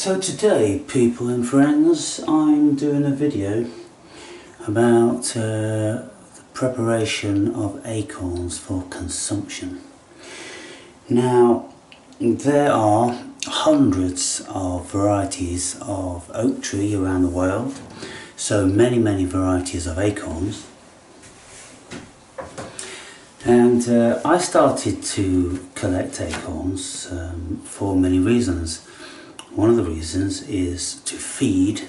So today, people and friends, I'm doing a video about the preparation of acorns for consumption. Now, there are hundreds of varieties of oak tree around the world, so many varieties of acorns. And I started to collect acorns for many reasons. One of the reasons is to feed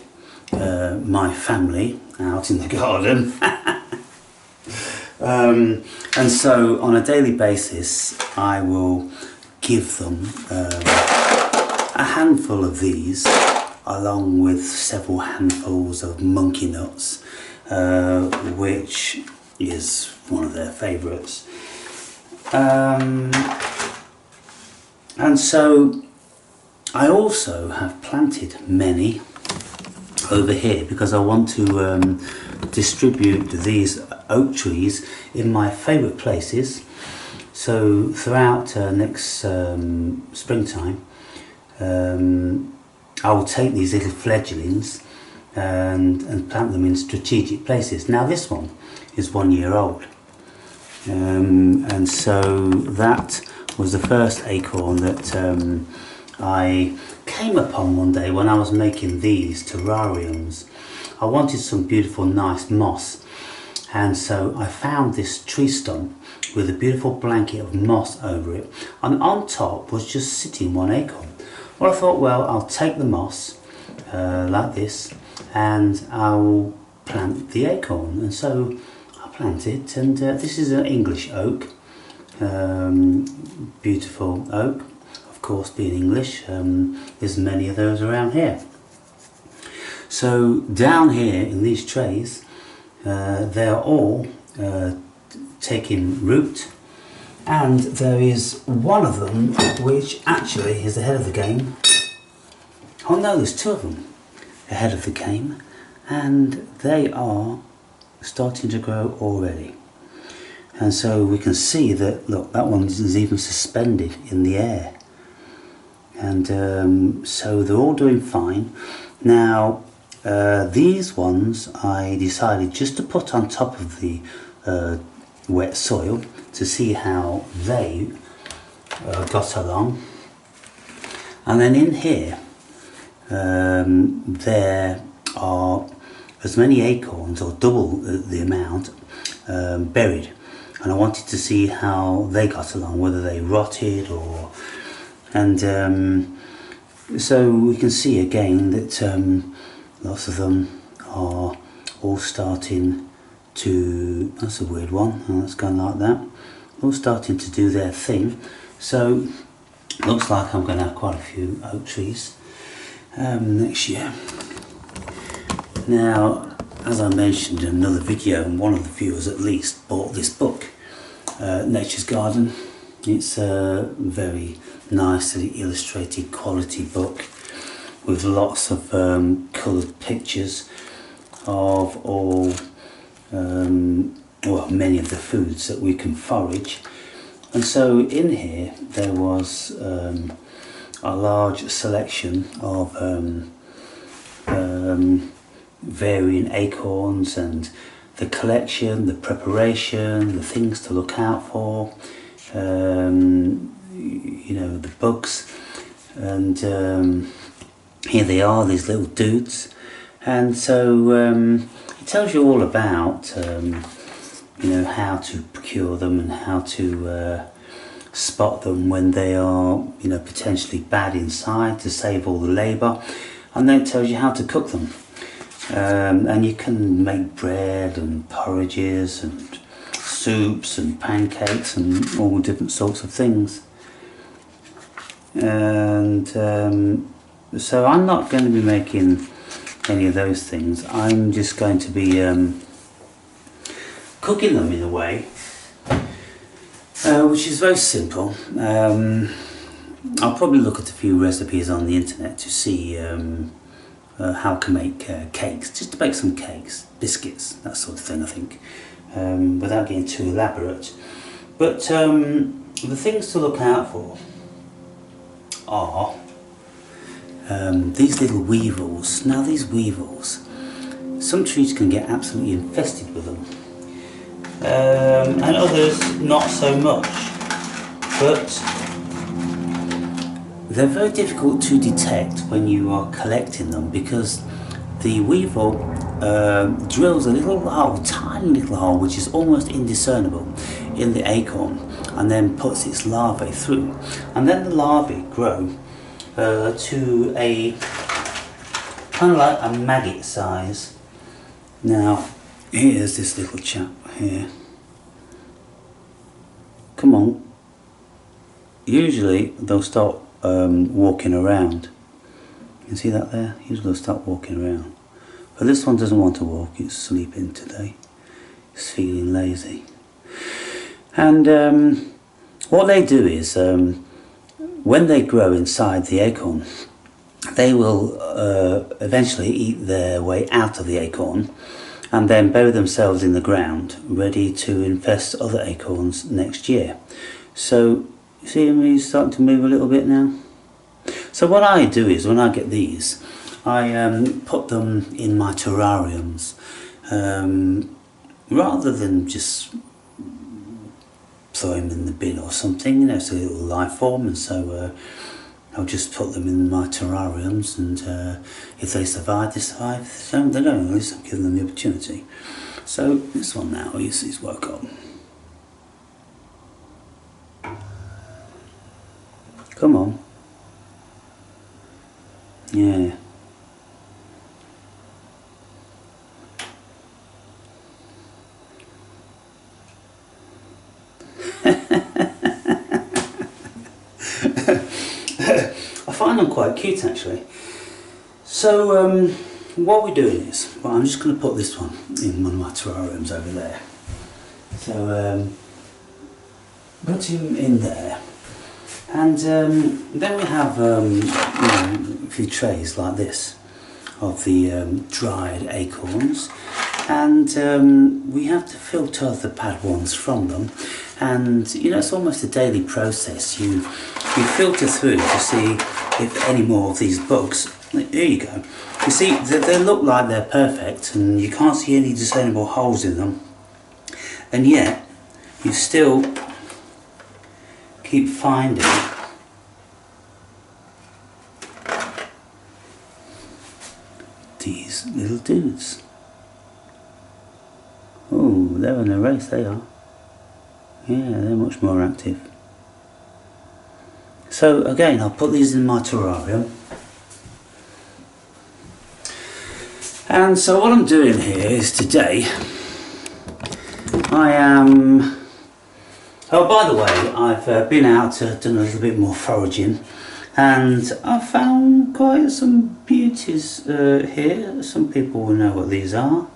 my family out in the garden. And so on a daily basis I will give them a handful of these along with several handfuls of monkey nuts, which is one of their favourites. And so I also have planted many over here because I want to distribute these oak trees in my favourite places. So throughout next springtime I will take these little fledglings and plant them in strategic places. Now this one is 1 year old, and so that was the first acorn that I came upon one day when I was making these terrariums. I wanted some beautiful nice moss, and so I found this tree stump with a beautiful blanket of moss over it, and on top was just sitting one acorn. Well, I thought, well, I'll take the moss like this and I'll plant the acorn, and so I planted, and this is an English oak, beautiful oak. Of course, being English, there's many of those around here. So down here in these trays, they're all taking root, and there is one of them which actually is ahead of the game. Oh no, there's two of them ahead of the game, and they are starting to grow already. And so we can see that, look, that one is even suspended in the air. And so they're all doing fine. Now these ones I decided just to put on top of the wet soil to see how they got along. And then in here there are as many acorns, or double the amount, buried, and I wanted to see how they got along, whether they rotted or... And so we can see again that lots of them are all starting to... That's a weird one, oh, that's gone like that. All starting to do their thing. So looks like I'm going to have quite a few oak trees next year. Now, as I mentioned in another video, and one of the viewers at least bought this book, Nature's Garden. It's a very nicely illustrated quality book with lots of coloured pictures of all, well, many of the foods that we can forage. And so in here there was a large selection of varying acorns, and the collection, the preparation, the things to look out for, you know, the bugs. And here they are, these little dudes. And so it tells you all about you know, how to procure them and how to spot them when they are, you know, potentially bad inside, to save all the labour. And then it tells you how to cook them. And you can make bread and porridges and soups and pancakes and all different sorts of things. And so I'm not going to be making any of those things. I'm just going to be cooking them in a way which is very simple. I'll probably look at a few recipes on the internet to see how to make cakes, just to bake some cakes, biscuits, that sort of thing, I think, without getting too elaborate. But the things to look out for are these little weevils. Now these weevils, some trees can get absolutely infested with them, and others not so much, but they're very difficult to detect when you are collecting them, because the weevil drills a little hole, tiny little hole, which is almost indiscernible in the acorn, and then puts its larvae through, and then the larvae grow to a kind of like a maggot size. Now here's this little chap here. Come on. Usually they'll start walking around. You can see that there? Usually they'll start walking around. But this one doesn't want to walk, it's sleeping today. It's feeling lazy. And what they do is, when they grow inside the acorn, they will eventually eat their way out of the acorn and then bury themselves in the ground, ready to infest other acorns next year. So, you see him, he's starting to move a little bit now. So what I do is, when I get these, I put them in my terrariums, rather than just throw them in the bin or something. You know, it's a little life form, and so I'll just put them in my terrariums, and if they survive, they survive. If they don't, at least I'm giving them the opportunity. So this one now, he's woke up. Come on. Yeah. I find them quite cute actually. So what we're doing is, well, I'm just going to put this one in one of my terrariums over there. So put him in there, and then we have you know, a few trays like this of the dried acorns, and we have to filter the bad ones from them. And you know, it's almost a daily process. You filter through to see if any more of these bugs. Here you go. You see, they look like they're perfect, and you can't see any discernible holes in them, and yet you still keep finding these little dudes. Oh, they're in a race, they are. Yeah, they're much more active. So again, I'll put these in my terrarium. And so what I'm doing here is, today I am... Oh, by the way, I've been out, done a little bit more foraging, and I've found quite some beauties here. Some people will know what these are.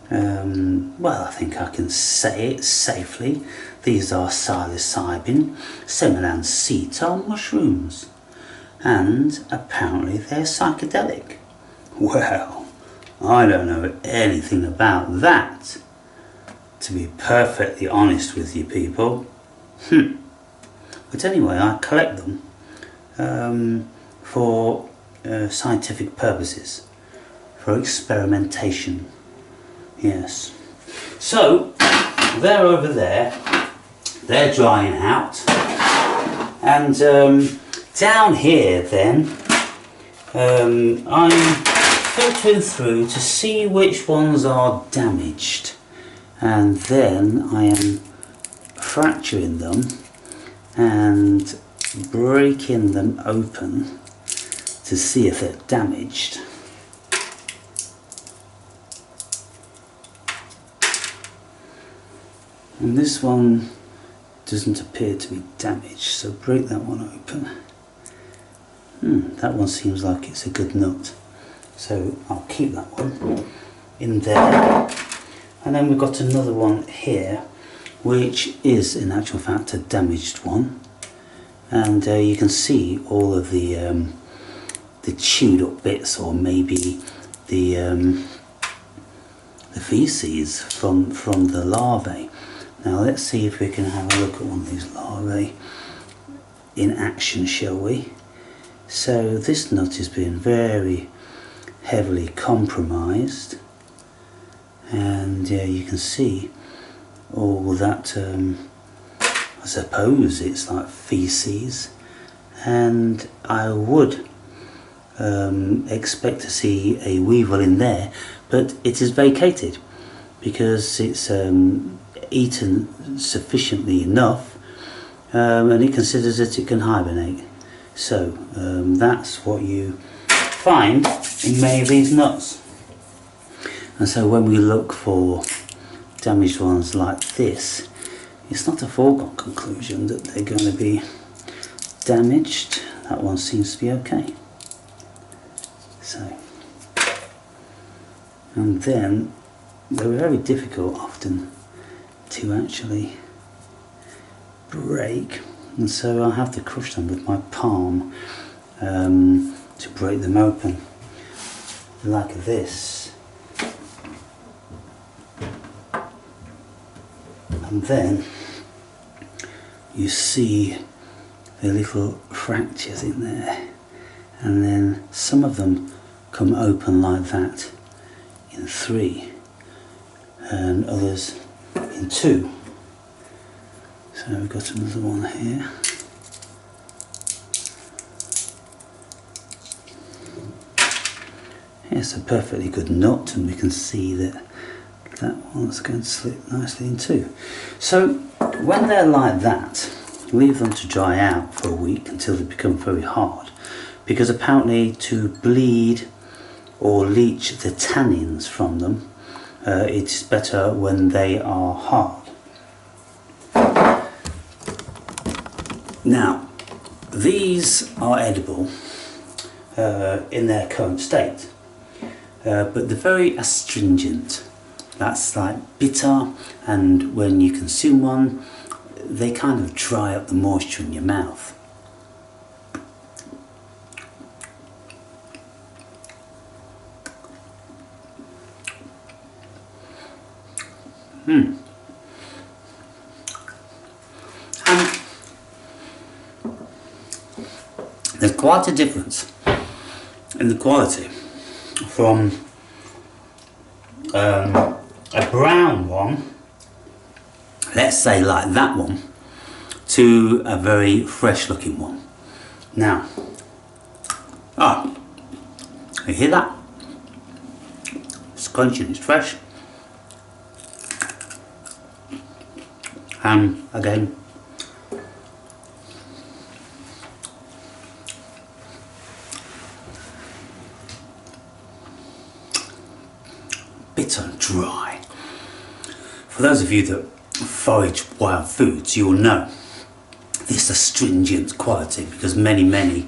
Well, I think I can say it safely. These are psilocybin, Semolan sea tar mushrooms, and apparently they're psychedelic. Well, I don't know anything about that, to be perfectly honest with you people. But anyway, I collect them for scientific purposes, for experimentation. Yes. So they're over there, they're drying out, and down here then I'm filtering through to see which ones are damaged, and then I am fracturing them and breaking them open to see if they're damaged. And this one doesn't appear to be damaged, so break that one open. That one seems like it's a good nut, so I'll keep that one in there. And then we've got another one here, which is in actual fact a damaged one, and you can see all of the chewed up bits, or maybe the feces from the larvae. Now let's see if we can have a look at one of these larvae in action, shall we? So this nut has been very heavily compromised, and you can see all that, I suppose it's like feces, and I would expect to see a weevil in there, but it is vacated because it's eaten sufficiently enough, and it considers that it can hibernate. So that's what you find in many of these nuts. And so when we look for damaged ones like this, it's not a foregone conclusion that they're going to be damaged. That one seems to be okay. So, and then they're very difficult often to actually break, and so I have to crush them with my palm to break them open, like this. And then you see the little fractures in there, and then some of them come open like that in 3 and others in 2. So we've got another one here. It's a perfectly good nut, and we can see that that one's going to slip nicely in 2. So when they're like that, leave them to dry out for a week until they become very hard, because apparently to bleed or leach the tannins from them, it's better when they are hard. Now, these are edible in their current state, but they're very astringent. That's like bitter, and when you consume one, they kind of dry up the moisture in your mouth. And there's quite a difference in the quality from a brown one, let's say like that one, to a very fresh looking one. Now, you hear that? It's crunchy and it's fresh. Again, bitter and dry. For those of you that forage wild foods, you will know this astringent quality, because many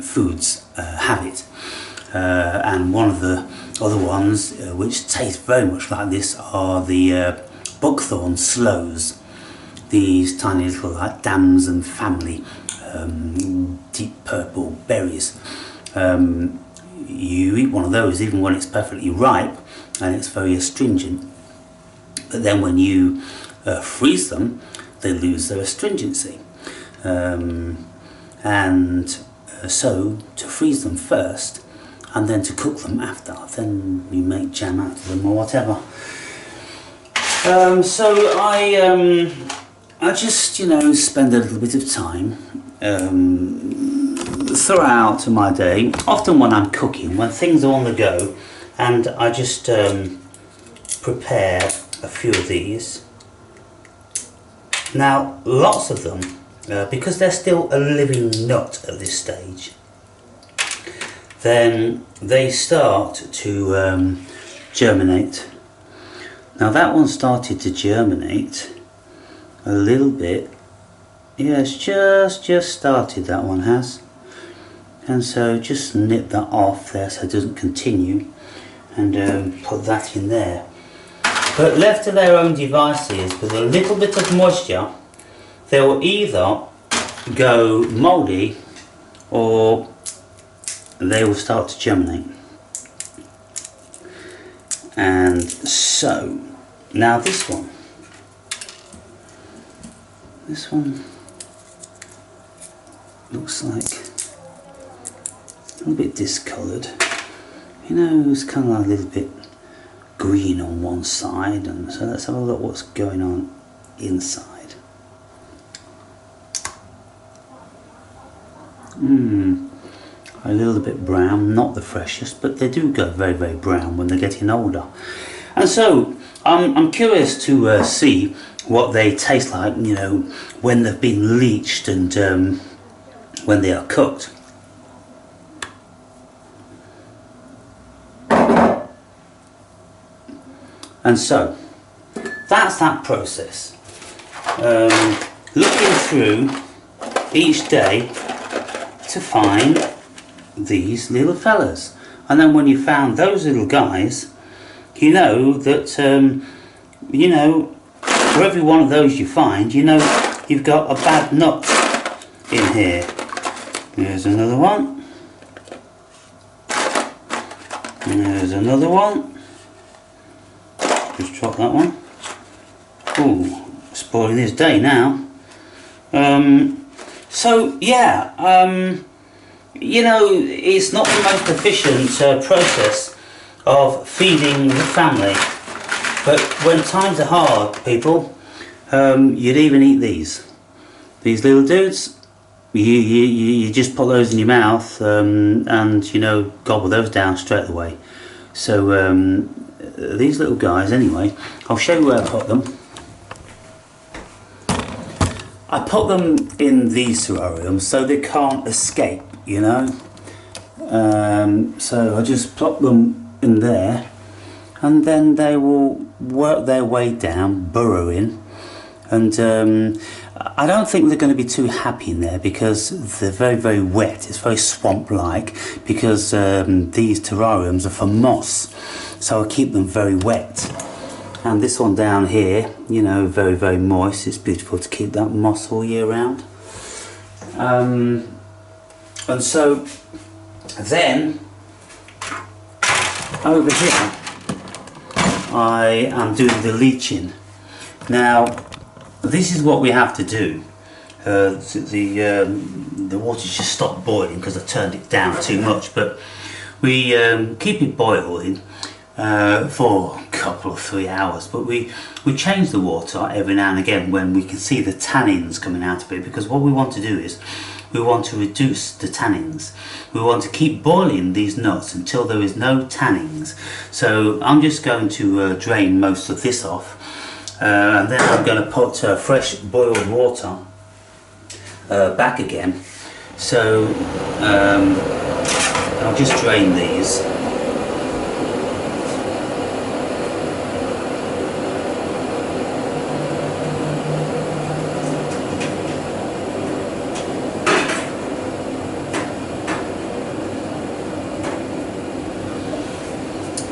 foods have it. And one of the other ones which taste very much like this are the buckthorn sloes. These tiny little like dams and family deep purple berries. You eat one of those even when it's perfectly ripe and it's very astringent, but then when you freeze them, they lose their astringency. So to freeze them first and then to cook them after, then you make jam out of them or whatever. So I just, spend a little bit of time throughout my day, often when I'm cooking, when things are on the go, and I just prepare a few of these. Now, lots of them, because they're still a living nut at this stage, then they start to germinate. Now that one started to germinate a little bit. Yeah, it's just started, that one has. And so just nip that off there so it doesn't continue, and put that in there. But left to their own devices, with a little bit of moisture, they will either go mouldy or they will start to germinate. And so, now this one looks like little bit discoloured. You know, it's kind of like a little bit green on one side, and so let's have a look what's going on inside. A little bit brown, not the freshest, but they do go very, very brown when they're getting older. And so I'm curious to see what they taste like, you know, when they've been leached and when they are cooked. And so that's that process. Looking through each day to find these little fellas, and then when you found those little guys, you know that you know, for every one of those you find, you know you've got a bad nut in here. There's another one, and there's another one. Just drop that one. Ooh, spoiling his day now. So yeah, you know, it's not the most efficient process of feeding the family, but when times are hard, people, you'd even eat these little dudes. You just put those in your mouth and, you know, gobble those down straight away. So these little guys, anyway, I'll show you where I put them. I put them in these terrariums so they can't escape, you know. So I just plop them in there, and then they will work their way down, burrowing. And I don't think they're going to be too happy in there because they're very, very wet. It's very swamp-like because these terrariums are for moss, so I keep them very wet. And this one down here, you know, very, very moist. It's beautiful to keep that moss all year round. And so then over here I am doing the leaching. Now this is what we have to do. The water just stopped boiling because I turned it down too much, but we keep it boiling for a couple of 3 hours, but we change the water every now and again when we can see the tannins coming out of it, because what we want to do is we want to reduce the tannins. We want to keep boiling these nuts until there is no tannins. So I'm just going to drain most of this off, and then I'm going to put fresh boiled water back again. So I'll just drain these.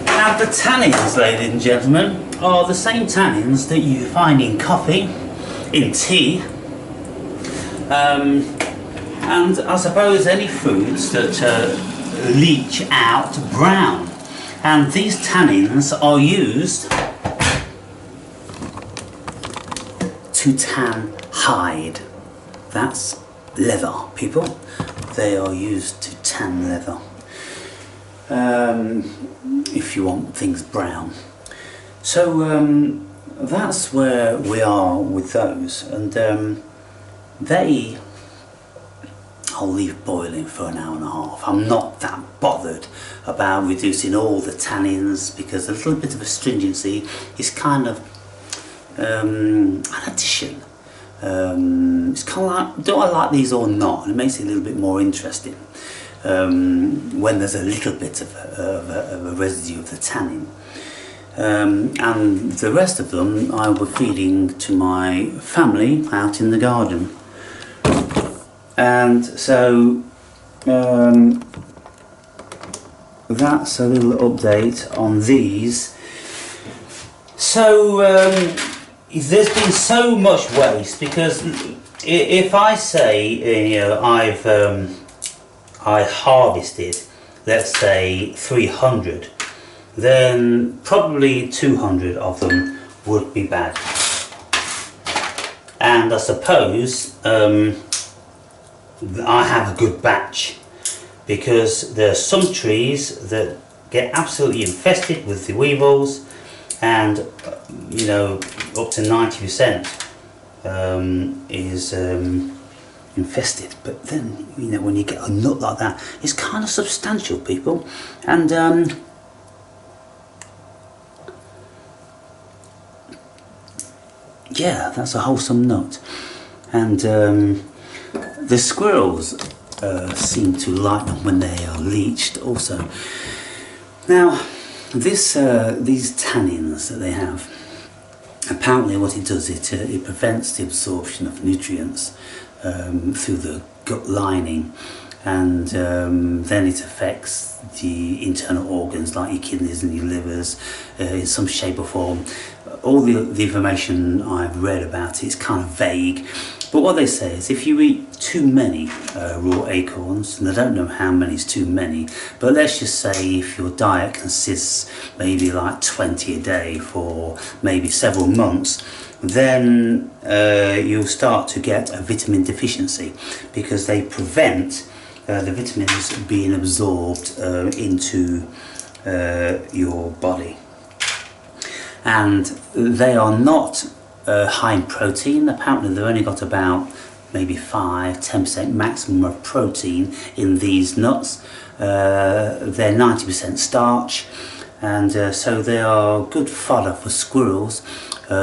Now the tannins, ladies and gentlemen, are the same tannins that you find in coffee, in tea, and I suppose any foods that leach out brown. And these tannins are used to tan hide. That's leather, people. They are used to tan leather. If you want things brown. So that's where we are with those, and I'll leave boiling for an hour and a half. I'm not that bothered about reducing all the tannins because a little bit of astringency is kind of an addition. It's kind of like, do I like these or not? It makes it a little bit more interesting. When there's a little bit of a residue of the tannin. And the rest of them I will feeding to my family out in the garden. And so that's a little update on these. So there's been so much waste, because if I say, you know, I harvested, let's say 300, then probably 200 of them would be bad. And I suppose I have a good batch, because there are some trees that get absolutely infested with the weevils, and you know, up to 90% is infested. But then, you know, when you get a nut like that, it's kind of substantial, people, and yeah, that's a wholesome nut. And the squirrels seem to like them when they are leached also. Now, these tannins that they have, apparently what it does, it prevents the absorption of nutrients through the gut lining, and then it affects the internal organs like your kidneys and your livers in some shape or form. All the information I've read about it is kind of vague, but what they say is if you eat too many raw acorns, and I don't know how many is too many, but let's just say if your diet consists maybe like 20 a day for maybe several months, then you'll start to get a vitamin deficiency, because they prevent the vitamins being absorbed into your body. And they are not high in protein. Apparently they've only got about maybe 5–10% maximum of protein in these nuts. They're 90% starch, and so they are good fodder for squirrels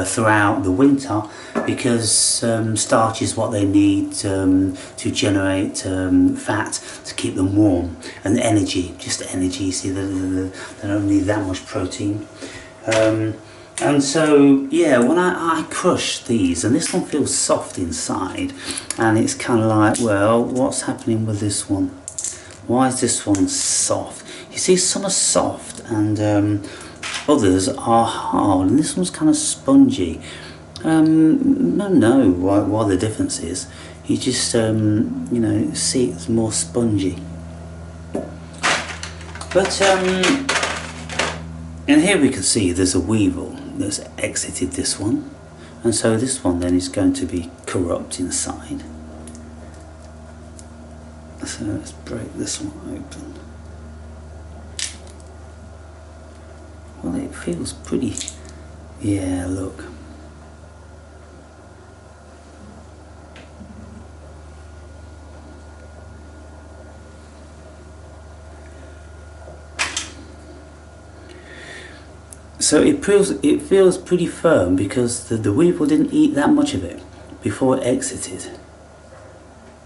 throughout the winter, because starch is what they need to generate fat to keep them warm, and energy, just energy. See, they don't need that much protein. And so, yeah, when I crush these, and this one feels soft inside, and it's kind of like, well, what's happening with this one? Why is this one soft? You see, some are soft, and others are hard, and this one's kind of spongy. I don't know why the difference is. You just, you know, see it's more spongy. But, and here we can see there's a weevil that's exited this one, and so this one then is going to be corrupt inside. So let's break this one open. Well, it feels pretty, yeah, look. So it feels pretty firm, because the weevil didn't eat that much of it before it exited.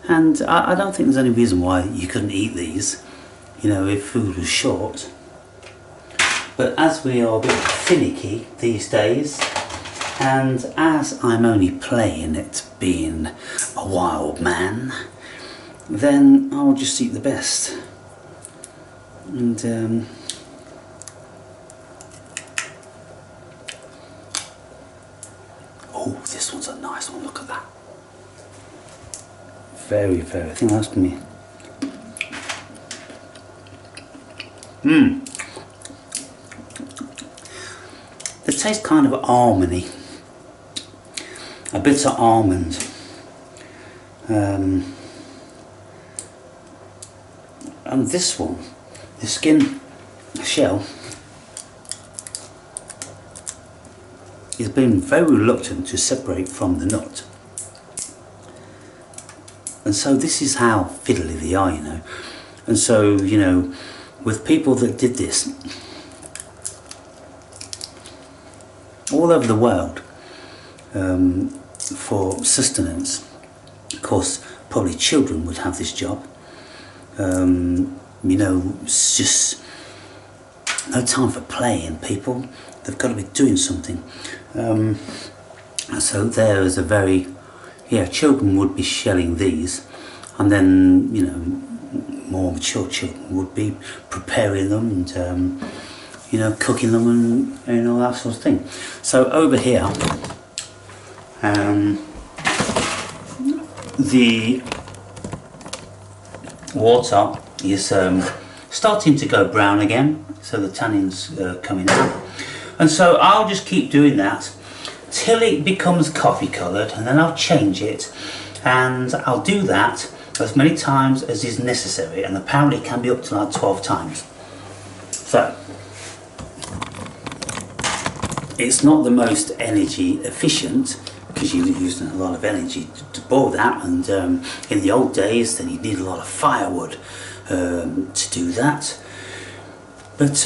And I don't think there's any reason why you couldn't eat these, you know, if food was short. But as we are a bit finicky these days, and as I'm only playing at being a wild man, then I'll just eat the best. And oh, this one's a nice one, look at that. Very, very, I think that's for me. They taste kind of almondy, a bit of almond. And this one, the skin, the shell, has been very reluctant to separate from the nut. And so this is how fiddly they are, you know. And so, you know, with people that did this all over the world for sustenance, of course, probably children would have this job. You know, it's just no time for playing, people. They've got to be doing something. So there is a very, yeah, children would be shelling these, and then, you know, more mature children would be preparing them and, you know, cooking them and all that sort of thing. So over here, the water is starting to go brown again, so the tannin's coming out. And so I'll just keep doing that till it becomes coffee coloured, and then I'll change it, and I'll do that as many times as is necessary, and apparently it can be up to like 12 times. So it's not the most energy efficient, because you're using a lot of energy to boil that, and in the old days then you need a lot of firewood to do that. But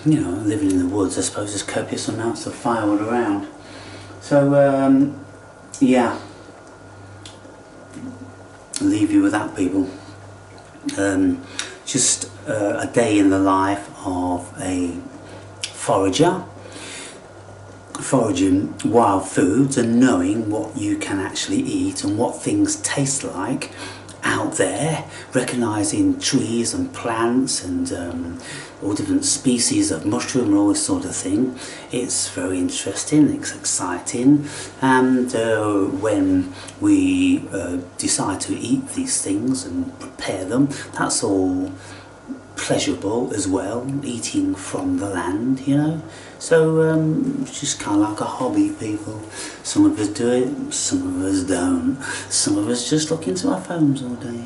you know, living in the woods, I suppose there's copious amounts of firewood around. So yeah, I'll leave you with that, people. Just a day in the life of a forager, foraging wild foods and knowing what you can actually eat and what things taste like out there, recognising trees and plants and all different species of mushroom and all this sort of thing. It's very interesting, it's exciting, and when we decide to eat these things and prepare them, that's all pleasurable as well, eating from the land, you know. So it's just kind of like a hobby, people. Some of us do it, some of us don't. Some of us just look into our phones all day.